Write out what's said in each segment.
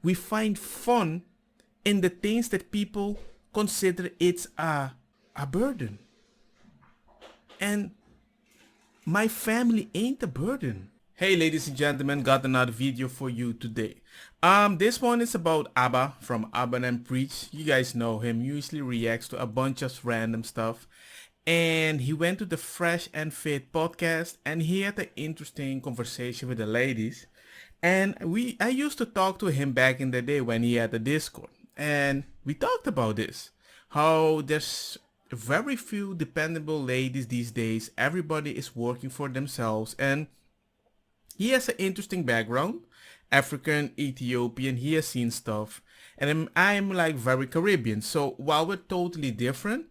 we find fun in the things that people consider it's a burden. And my family ain't a burden. Hey ladies and gentlemen, got another video for you today. This one is about Abba from Abba and Preach. You guys know him, usually reacts to a bunch of random stuff. And he went to the Fresh and Fit podcast and he had an interesting conversation with the ladies. And I used to talk to him back in the day when he had the Discord. And we talked about this. How there's very few dependable ladies these days. Everybody is working for themselves. And he has an interesting background. African, Ethiopian, he has seen stuff. And I'm like very Caribbean. So while we're totally different,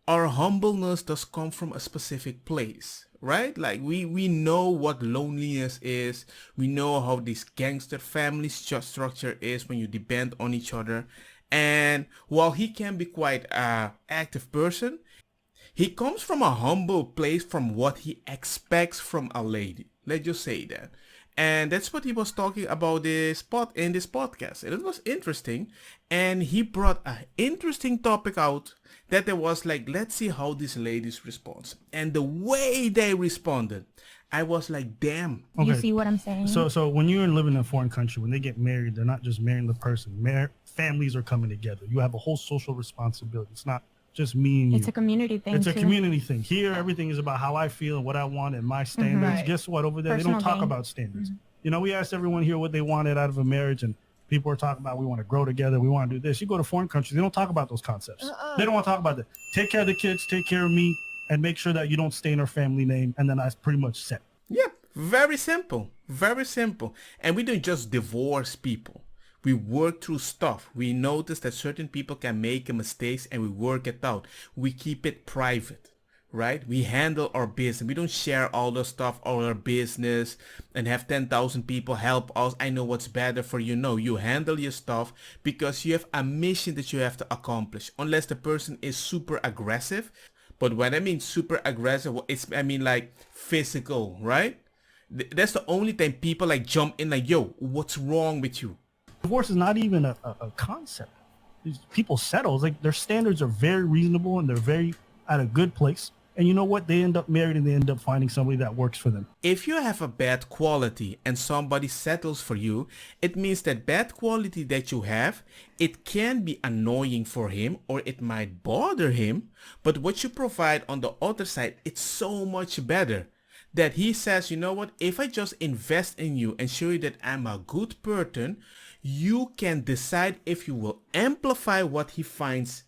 our humbleness does come from a specific place, right? Like we know what loneliness is. We know how this gangster family structure is when you depend on each other. And while he can be quite an active person, he comes from a humble place from what he expects from a lady. Let's just say that. And that's what he was talking about in this podcast. And it was interesting. And he brought an interesting topic out that there was like, let's see how these ladies respond. And the way they responded, I was like, damn. Okay. You see what I'm saying? So when you're living in a foreign country, when they get married, they're not just marrying the person. Families are coming together. You have a whole social responsibility. It's not just me and you. It's a community thing. It's a too. community thing. Here, everything is about how I feel and what I want and my standards. Right. Guess what? Over there, Personal they don't talk gain. about standards. You know, we asked everyone here what they wanted out of a marriage, and people are talking about we want to grow together, we want to do this. You go to foreign countries, they don't talk about those concepts. They don't want to talk about that. Take care of the kids, take care of me, and make sure that you don't stain our family name, and then that's pretty much set. Yeah, very simple. Very simple. And we don't just divorce people. We work through stuff. We notice that certain people can make mistakes and we work it out. We keep it private, right? We handle our business. We don't share all the stuff, all our business, and have 10,000 people help us. I know what's better for you. No, you handle your stuff because you have a mission that you have to accomplish. Unless the person is super aggressive. But when I mean super aggressive, I mean like physical, right? That's the only time people like jump in like, yo, what's wrong with you? Divorce is not even a concept. These people settle. It's like their standards are very reasonable and they're very at a good place. And you know what? They end up married and they end up finding somebody that works for them. If you have a bad quality and somebody settles for you, it means that bad quality that you have, it can be annoying for him or it might bother him. But what you provide on the other side, it's so much better. That he says, you know what, if I just invest in you and show you that I'm a good person, you can decide if you will amplify what he finds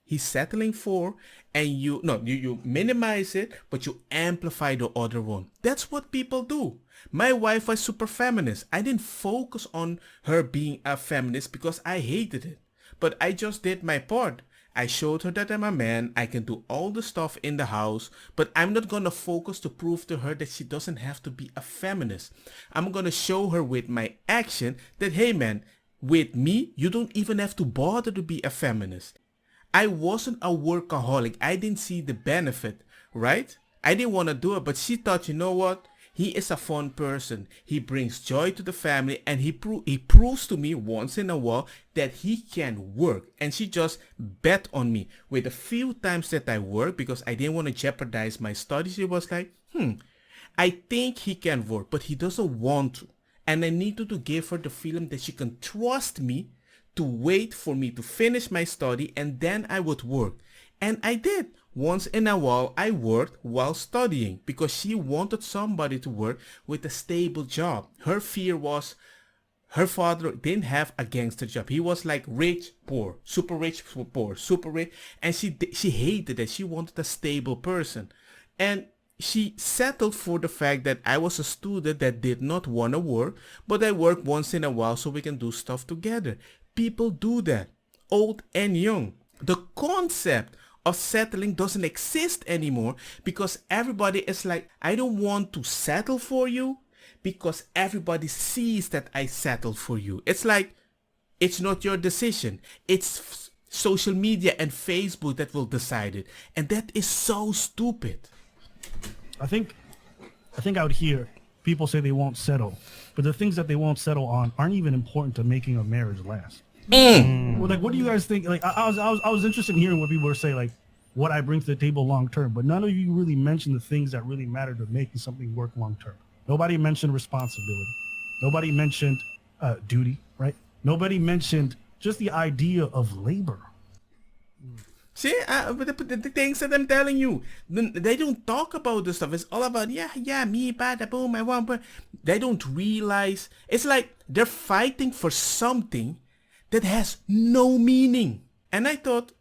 he's settling for, and you minimize it, but you amplify the other one. That's what people do. My wife was super feminist. I didn't focus on her being a feminist because I hated it, but I just did my part. I showed her that I'm a man, I can do all the stuff in the house, but I'm not gonna focus to prove to her that she doesn't have to be a feminist. I'm gonna show her with my action that, hey man, with me, you don't even have to bother to be a feminist. I wasn't a workaholic. I didn't see the benefit, right? I didn't want to do it, but she thought, you know what? He is a fun person. He brings joy to the family and he proves to me once in a while that he can work. And she just bet on me. With a few times that I work because I didn't want to jeopardize my studies, she was like, I think he can work, but he doesn't want to. And I needed to give her the feeling that she can trust me to wait for me to finish my study and then I would work. And I did. Once in a while, I worked while studying because she wanted somebody to work with a stable job. Her fear was her father didn't have a gangster job. He was like rich, poor, poor, super rich. And she hated it. She wanted a stable person. And she settled for the fact that I was a student that did not want to work, but I work once in a while so we can do stuff together. People do that, old and young. The concept of settling doesn't exist anymore because everybody is like, I don't want to settle for you because everybody sees that I settled for you. It's like, it's not your decision. It's social media and Facebook that will decide it. And that is so stupid. I think out here, people say they won't settle, but the things that they won't settle on aren't even important to making a marriage last. Well, like, what do you guys think? Like, I was interested in hearing what people were saying, like, what I bring to the table long term, but none of you really mentioned the things that really matter to making something work long term. Nobody mentioned responsibility. Nobody mentioned duty, right? Nobody mentioned just the idea of labor. See, but the things that I'm telling you, they don't talk about this stuff. It's all about, me, bada, boom, I want, but they don't realize. It's like they're fighting for something that has no meaning. And I thought,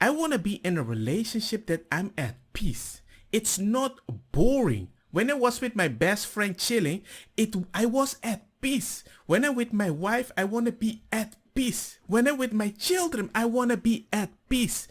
I want to be in a relationship that I'm at peace. It's not boring. When I was with my best friend chilling, I was at peace. When I'm with my wife, I want to be at peace. When I'm with my children, I want to be at peace.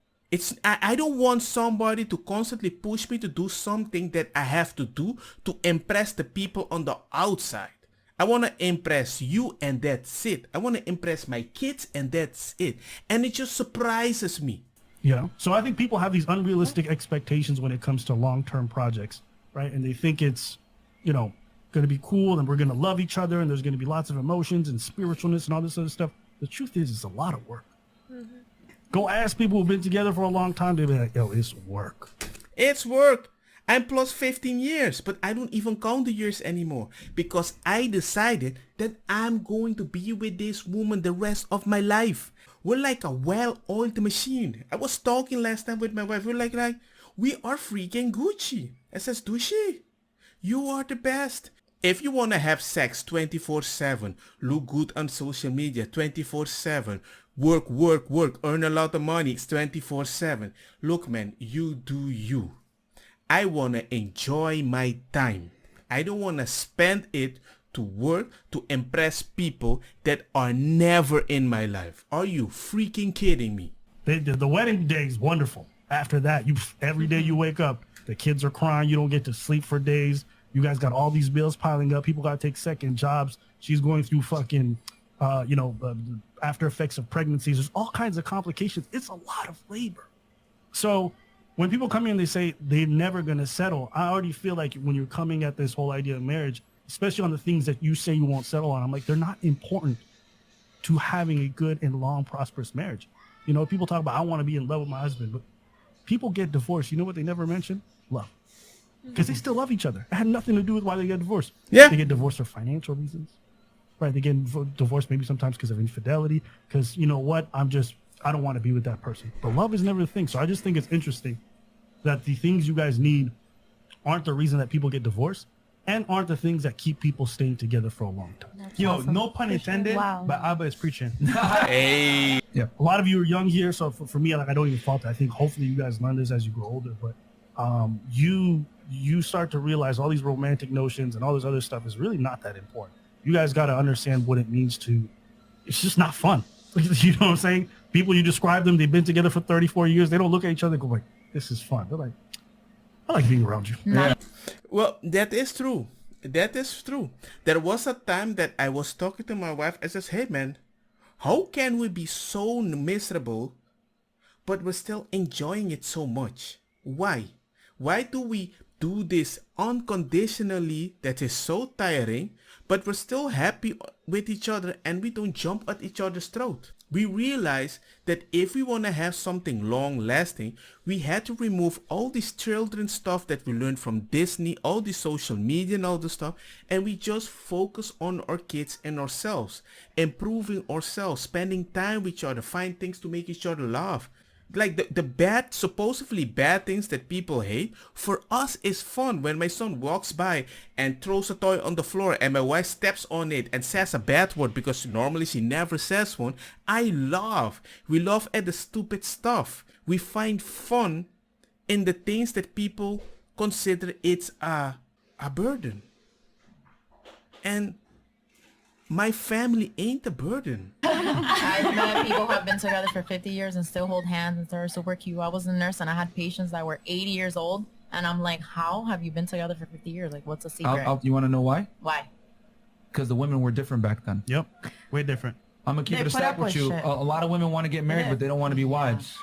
I don't want somebody to constantly push me to do something that I have to do to impress the people on the outside. I want to impress you and that's it. I want to impress my kids and that's it. And it just surprises me. Yeah. So I think people have these unrealistic expectations when it comes to long-term projects, right? And they think it's, going to be cool and we're going to love each other and there's going to be lots of emotions and spiritualness and all this other stuff. The truth is, it's a lot of work. Mm-hmm. Go ask people who've been together for a long time. They'll be like, yo, it's work. It's work. I'm plus 15 years, but I don't even count the years anymore because I decided that I'm going to be with this woman the rest of my life. We're like a well-oiled machine. I was talking last time with my wife. We're like, we are freaking Gucci. I says, Dushi, you are the best. If you want to have sex 24/7, look good on social media 24/7, work, earn a lot of money, it's 24/7. Look, man, you do you. I want to enjoy my time. I don't want to spend it to work to impress people that are never in my life. Are you freaking kidding me? The wedding day is wonderful. After that, every day you wake up, the kids are crying. You don't get to sleep for days. You guys got all these bills piling up. People got to take second jobs. She's going through fucking, after effects of pregnancies. There's all kinds of complications. It's a lot of labor. So when people come in and they say they're never going to settle, I already feel like when you're coming at this whole idea of marriage, especially on the things that you say you won't settle on, I'm like, they're not important to having a good and long, prosperous marriage. People talk about, I want to be in love with my husband, but people get divorced. You know what they never mention? Love. Because they still love each other. It had nothing to do with why they get divorced. Yeah. They get divorced for financial reasons. Right? They get divorced maybe sometimes because of infidelity. Because, you know what? I don't want to be with that person. But love is never the thing. So I just think it's interesting that the things you guys need aren't the reason that people get divorced and aren't the things that keep people staying together for a long time. That's awesome. No pun intended, Wow. but Abba is preaching. Hey. Yeah. A lot of you are young here. So for me, I don't even fault it. I think hopefully you guys learn this as you grow older. But you start to realize all these romantic notions and all this other stuff is really not that important. You guys got to understand what it means to, it's just not fun. You know what I'm saying? People, you describe them, they've been together for 34 years. They don't look at each other and go like, this is fun. They're like, I like being around you. Yeah. Well, that is true. That is true. There was a time that I was talking to my wife. I says, hey man, how can we be so miserable, but we're still enjoying it so much? Why? Why do we do this unconditionally that is so tiring, but we're still happy with each other and we don't jump at each other's throat? We realize that if we want to have something long lasting, we had to remove all this children stuff that we learned from Disney, all the social media and all the stuff, and we just focus on our kids and ourselves, improving ourselves, spending time with each other, find things to make each other laugh. Like the bad, supposedly bad things that people hate, for us is fun. When my son walks by and throws a toy on the floor and my wife steps on it and says a bad word because normally she never says one, I laugh. We laugh at the stupid stuff. We find fun in the things that people consider it's a burden. And my family ain't a burden. I've met people who have been together for 50 years and still hold hands and they're super cute. I was a nurse and I had patients that were 80 years old. And I'm like, how have you been together for 50 years? Like, what's the secret? You want to know why? Why? Because the women were different back then. Yep. Way different. I'm going to keep They it a put stack up with with you. shit. A lot of women want to get married, Yeah. but they don't want to be wives.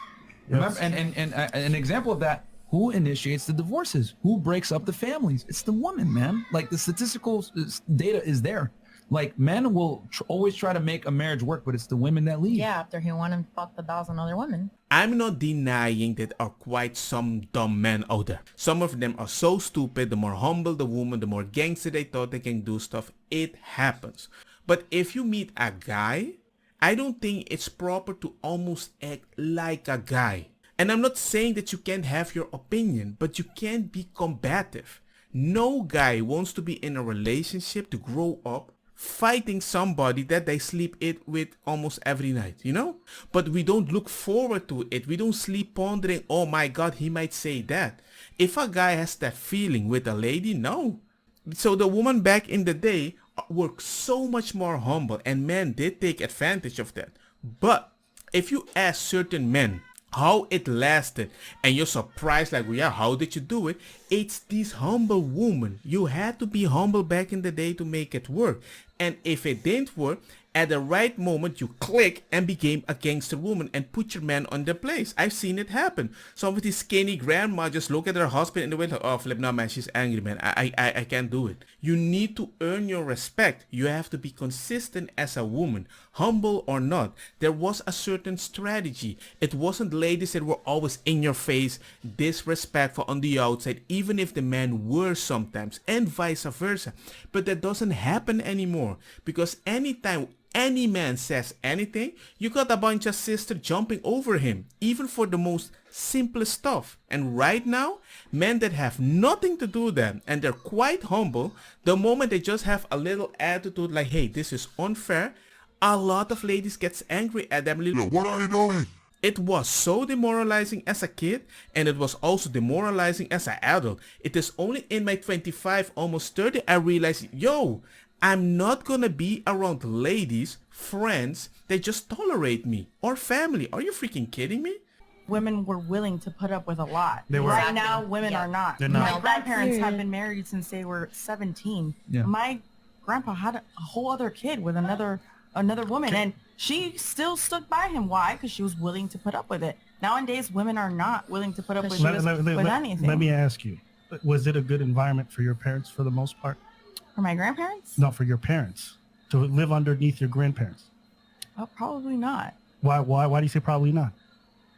Yes. Remember, and an example of that, who initiates the divorces? Who breaks up the families? It's the woman, man. Like the statistical data is there. Like men will always try to make a marriage work, but it's the women that leave. Yeah, after he went and fucked 1,000 other women. I'm not denying that there are quite some dumb men out there. Some of them are so stupid, the more humble the woman, the more gangster they thought they can do stuff. It happens. But if you meet a guy, I don't think it's proper to almost act like a guy. And I'm not saying that you can't have your opinion, but you can't be combative. No guy wants to be in a relationship to grow up fighting somebody that they sleep it with almost every night, you know? But we don't look forward to it. We don't sleep pondering, oh my God, he might say that. If a guy has that feeling with a lady, no. So the woman back in the day were so much more humble, and men did take advantage of that. But if you ask certain men how it lasted and you're surprised like, well, yeah, how did you do it? It's these humble women. You had to be humble back in the day to make it work. And if it didn't work, at the right moment you click and became a gangster woman and put your man on their place. I've seen it happen. Some of these skinny grandma just look at her husband in the way like, oh flip, no man, she's angry, man. I can't do it. You need to earn your respect. You have to be consistent as a woman, humble or not. There was a certain strategy. It wasn't ladies that were always in your face, disrespectful on the outside, even if the men were sometimes, and vice versa. But that doesn't happen anymore, because anytime any man says anything, you got a bunch of sisters jumping over him, even for the most simplest stuff. And right now, men that have nothing to do with them and they're quite humble, the moment they just have a little attitude like, hey, this is unfair, a lot of ladies gets angry at them. What are you doing? It was so demoralizing as a kid, and it was also demoralizing as an adult. It is only in my 25, almost 30, I realized, yo, I'm not gonna be around ladies, friends, that just tolerate me, or family. Are you freaking kidding me? Women were willing to put up with a lot. They were. Right now, women Yeah. are not. They're not. My grandparents have been married since they were 17. Yeah. My grandpa had a whole other kid with another woman, and she still stood by him. Why? Because she was willing to put up with it. Nowadays, women are not willing to put up with anything. Let me ask you, was it a good environment for your parents for the most part? For my grandparents? No, for your parents to live underneath your grandparents. Oh, probably not. Why do you say probably not?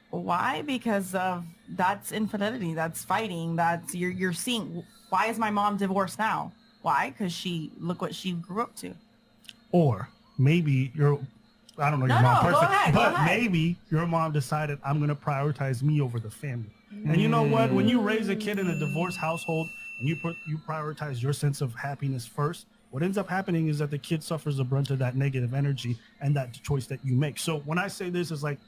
Why? Because of that's infidelity, that's fighting, that's you're seeing. Why is my mom divorced now? Why? Because look what she grew up to. Or maybe I don't know your mom go personally, ahead, but maybe your mom decided I'm going to prioritize me over the family. And you know what? When you raise a kid in a divorced household and you prioritize your sense of happiness first, what ends up happening is that the kid suffers the brunt of that negative energy and that choice that you make. So when I say this is like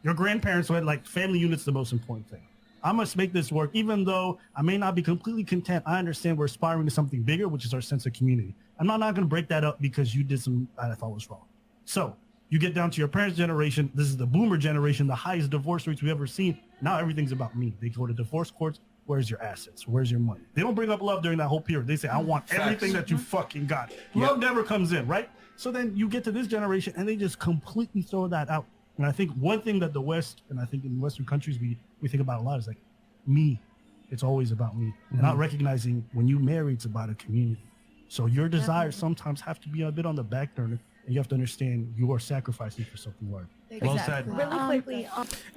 your grandparents went like family unit's the most important thing. I must make this work, even though I may not be completely content. I understand we're aspiring to something bigger, which is our sense of community. I'm not going to break that up because you did something I thought was wrong. So you get down to your parents' generation. This is the boomer generation, the highest divorce rates we've ever seen. Now everything's about me. They go to divorce courts. Where's your assets? Where's your money? They don't bring up love during that whole period. They say, I want everything that you fucking got. Love never comes in, right? So then you get to this generation and they just completely throw that out. And I think one thing that the West, and I think in Western countries, we think about a lot is like, me. It's always about me. And not recognizing when you marry, it's about a community. So your desires sometimes have to be a bit on the back burner, and you have to understand you are sacrificing for something larger. Well said. Really quickly,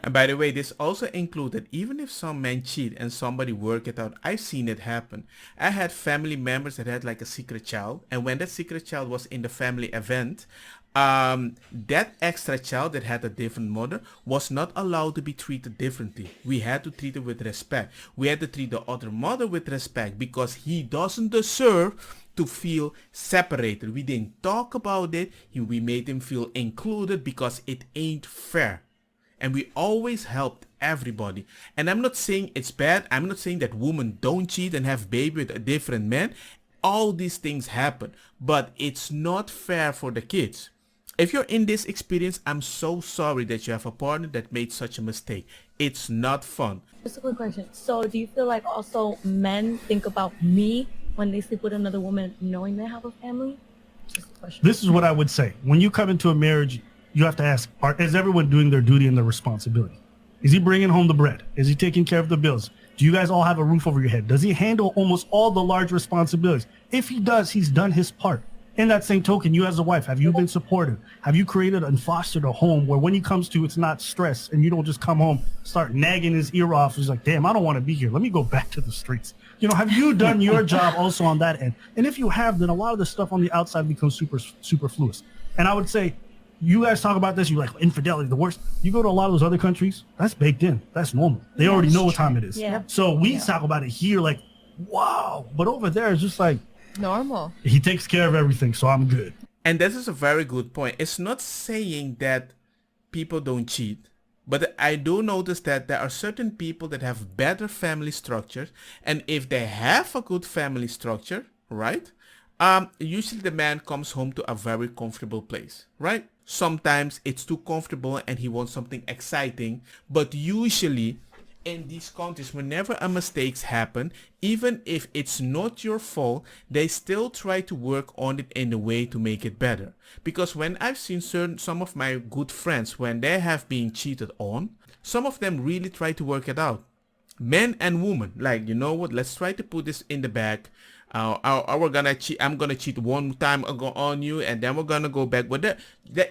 And by the way, this also included, even if some men cheat and somebody work it out, I've seen it happen. I had family members that had like a secret child, and when that secret child was in the family event, that extra child that had a different mother was not allowed to be treated differently. We had to treat it with respect. We had to treat the other mother with respect because he doesn't deserve to feel separated. We didn't talk about it. We made him feel included because it ain't fair. And we always helped everybody. And I'm not saying it's bad. I'm not saying that women don't cheat and have baby with a different man. All these things happen, but it's not fair for the kids. If you're in this experience, I'm so sorry that you have a partner that made such a mistake. It's not fun. just a quick question. So do you feel like also men think about me when they sleep with another woman knowing they have a family? Just a question. This is what I would say. When you come into a marriage, you have to ask, is everyone doing their duty and their responsibility? Is he bringing home the bread? Is he taking care of the bills? Do you guys all have a roof over your head? Does he handle almost all the large responsibilities? If he does, he's done his part. In that same token, you as a wife, have you been supportive? Have you created and fostered a home where when he comes to, it's not stress, and you don't just come home, start nagging his ear off. He's like, damn, I don't want to be here. Let me go back to the streets. You know, have you done your job also on that end? And if you have, then a lot of the stuff on the outside becomes superfluous. And I would say, you guys talk about this, you like infidelity, the worst. You go to a lot of those other countries, that's baked in. That's normal. They already know what time it is. Yeah. So we talk about it here like, wow. But over there, it's just like, Normal. he takes care of everything, so I'm good. And this is a very good point. It's not saying that people don't cheat, but I do notice that there are certain people that have better family structures, and if they have a good family structure, right? Usually the man comes home to a very comfortable place, right? Sometimes it's too comfortable and he wants something exciting, but usually in these countries, whenever a mistakes happen, even if it's not your fault, they still try to work on it in a way to make it better. Because when I've seen some of my good friends, when they have been cheated on, some of them really try to work it out. Men and women, like, you know what, let's try to put this in the bag. We're gonna cheat. I'm gonna cheat one time on you, and then we're gonna go back. But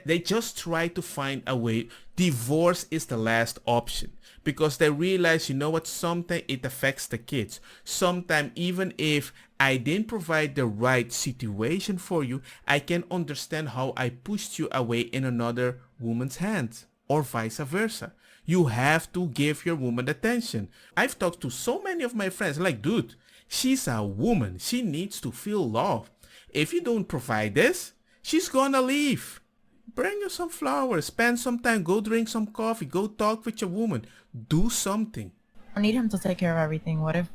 they just try to find a way. Divorce is the last option because they realize, you know what, sometimes it affects the kids. Sometimes even if I didn't provide the right situation for you, I can understand how I pushed you away in another woman's hands, or vice versa. You have to give your woman attention. I've talked to so many of my friends like, dude, she's a woman. She needs to feel love. If you don't provide this, she's gonna leave. Bring her some flowers. Spend some time. Go drink some coffee. Go talk with your woman. Do something. I need him to take care of everything. What if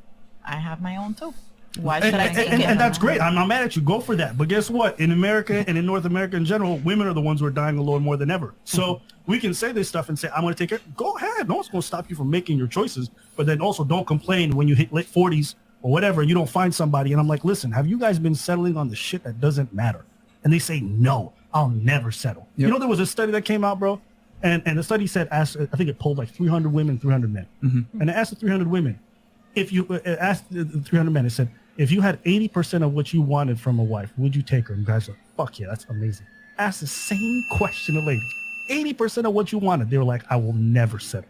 I have my own too? Why should I take it? And that's great. I'm not mad at you. Go for that. But guess what? In America and in North America in general, women are the ones who are dying alone more than ever. So we can say this stuff and say, I'm going to take care. Go ahead. No one's going to stop you from making your choices. But then also don't complain when you hit late 40s or whatever, and you don't find somebody. And I'm like, listen, have you guys been settling on the shit that doesn't matter? And they say, no, I'll never settle. Yep. You know, there was a study that came out, bro. And the study said, I think it polled like 300 women, 300 men. Mm-hmm. And it asked the 300 women, if you asked the 300 men, it said, if you had 80% of what you wanted from a wife, would you take her? And guys are like, fuck yeah, that's amazing. Ask the same question to ladies. 80% of what you wanted. They were like, I will never settle.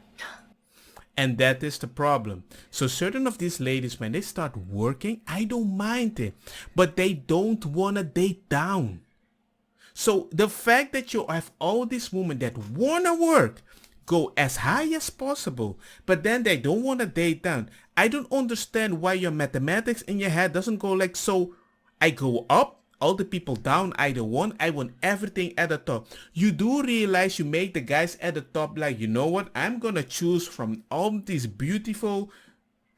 And that is the problem. So certain of these ladies, when they start working, I don't mind it. But they don't want to date down. So the fact that you have all these women that want to work, go as high as possible, but then they don't want to date down. I don't understand why your mathematics in your head doesn't go like, so I go up, all the people down, I don't want, I want everything at the top. You do realize you make the guys at the top like, you know what, I'm going to choose from all these beautiful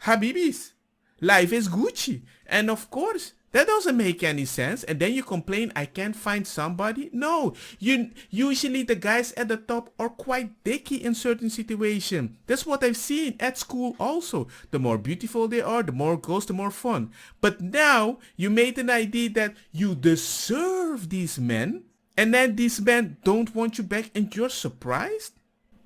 Habibis. Life is Gucci. And of course, that doesn't make any sense. And then you complain, I can't find somebody. No, usually the guys at the top are quite dicky in certain situations. That's what I've seen at school also. The more beautiful they are, the more girls, the more fun. But now you made an idea that you deserve these men, and then these men don't want you back, and you're surprised?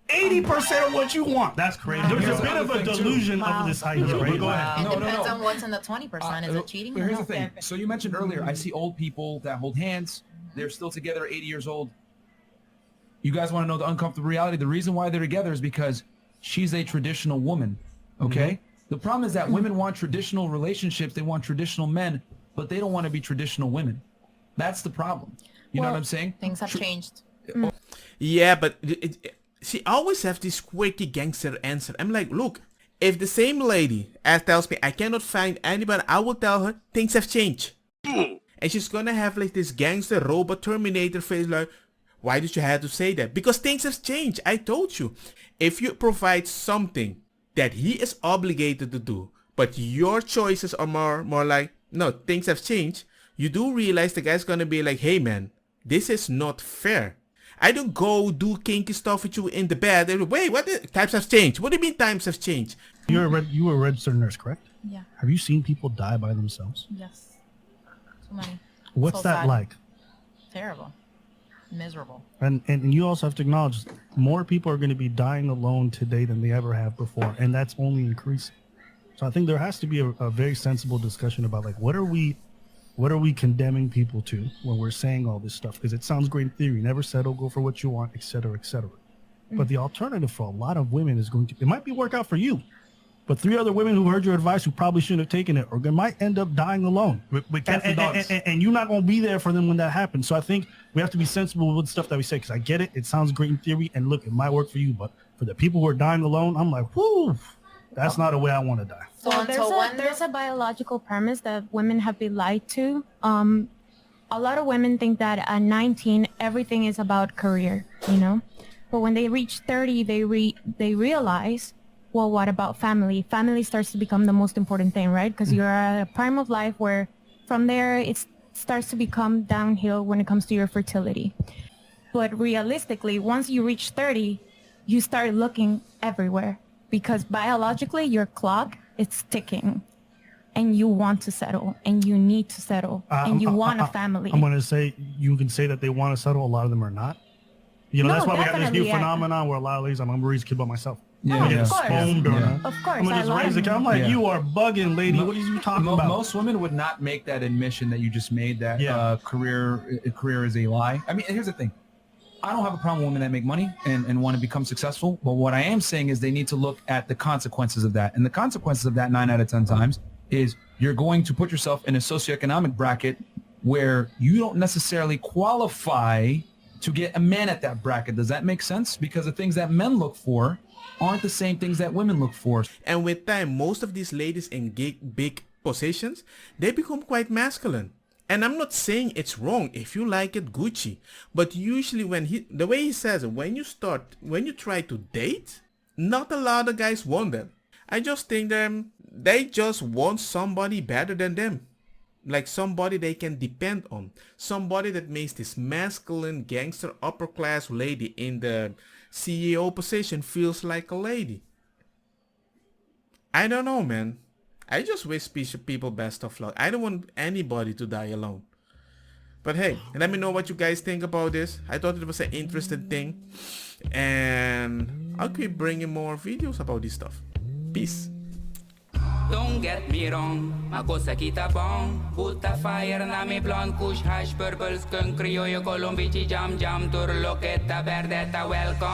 80% of what you want. That's crazy. There's a bit of a delusion of this idea, right? Go ahead. It depends on what's in the 20%. Is it cheating? But here's the thing. So you mentioned earlier, I see old people that hold hands. They're still together, 80 years old. You guys want to know the uncomfortable reality? The reason why they're together is because she's a traditional woman, okay? Mm-hmm. The problem is that women want traditional relationships. They want traditional men, but they don't want to be traditional women. That's the problem. You know what I'm saying? Things have changed. Yeah, but she always have this quirky gangster answer. I'm like, look, if the same lady tells me I cannot find anybody, I will tell her things have changed. And she's gonna have like this gangster robot Terminator face like, why did you have to say that? Because things have changed. I told you. If you provide something that he is obligated to do, but your choices are more like, no, things have changed, you do realize the guy's gonna be like, hey man, this is not fair. I don't go do kinky stuff with you in the bed. Wait, what? Times have changed. What do you mean times have changed? You were a registered nurse, correct? Yeah. Have you seen people die by themselves? Yes. So many. What's So that sad. like? Terrible. Miserable. And you also have to acknowledge more people are going to be dying alone today than they ever have before, and that's only increasing. So I think there has to be a very sensible discussion about like what are we condemning people to when we're saying all this stuff? Because it sounds great in theory, never settle, go for what you want, etc., etc. But the alternative for a lot of women is going to, it might be work out for you, but 3 other women who heard your advice who probably shouldn't have taken it, or they might end up dying alone. With cats and dogs. And you're not going to be there for them when that happens. So I think we have to be sensible with the stuff that we say, because I get it. It sounds great in theory, and look, it might work for you, but for the people who are dying alone, I'm like, whoo, that's not a way I want to die. So There's a biological premise that women have been lied to. A lot of women think that at 19, everything is about career, you know? But when they reach 30, they realize, well, what about family? Family starts to become the most important thing, right? Because you're at a prime of life where from there it starts to become downhill when it comes to your fertility. But realistically, once you reach 30, you start looking everywhere because biologically your clock is ticking and you want to settle and you need to settle and you want a family. I'm going to say, you can say that they want to settle. A lot of them are not. You know, No, that's why we got this new definitely, yeah. phenomenon where a lot of ladies, I'm going to raise a kid by myself. Yeah, I'm yeah. just phone donor. Of course, I'm going to just I raise a love kid. I'm it. like, Yeah. you are bugging, lady. What are you talking about? Most women would not make that admission that you just made, that career is a lie. I mean, here's the thing. I don't have a problem with women that make money and want to become successful. But what I am saying is they need to look at the consequences of that. And the consequences of that 9 out of 10 times is you're going to put yourself in a socioeconomic bracket where you don't necessarily qualify to get a man at that bracket. Does that make sense? Because the things that men look for aren't the same things that women look for. And with time, most of these ladies in big positions, they become quite masculine. And I'm not saying it's wrong. If you like it, Gucci. But usually the way he says it, when you try to date, not a lot of guys want that. I just think they just want somebody better than them. Like somebody they can depend on. Somebody that makes this masculine gangster upper class lady in the CEO position feels like a lady. I don't know, man. I just wish people best of luck. I don't want anybody to die alone. But hey, let me know what you guys think about this. I thought it was an interesting thing. And I'll keep bringing more videos about this stuff. Peace. Don't get me wrong, ma cosa kita bong. Put a fire na mi blonde, kush hash, purple skunk, criollo, colombici, jam, jam, turloqueta, verdeta, welcome.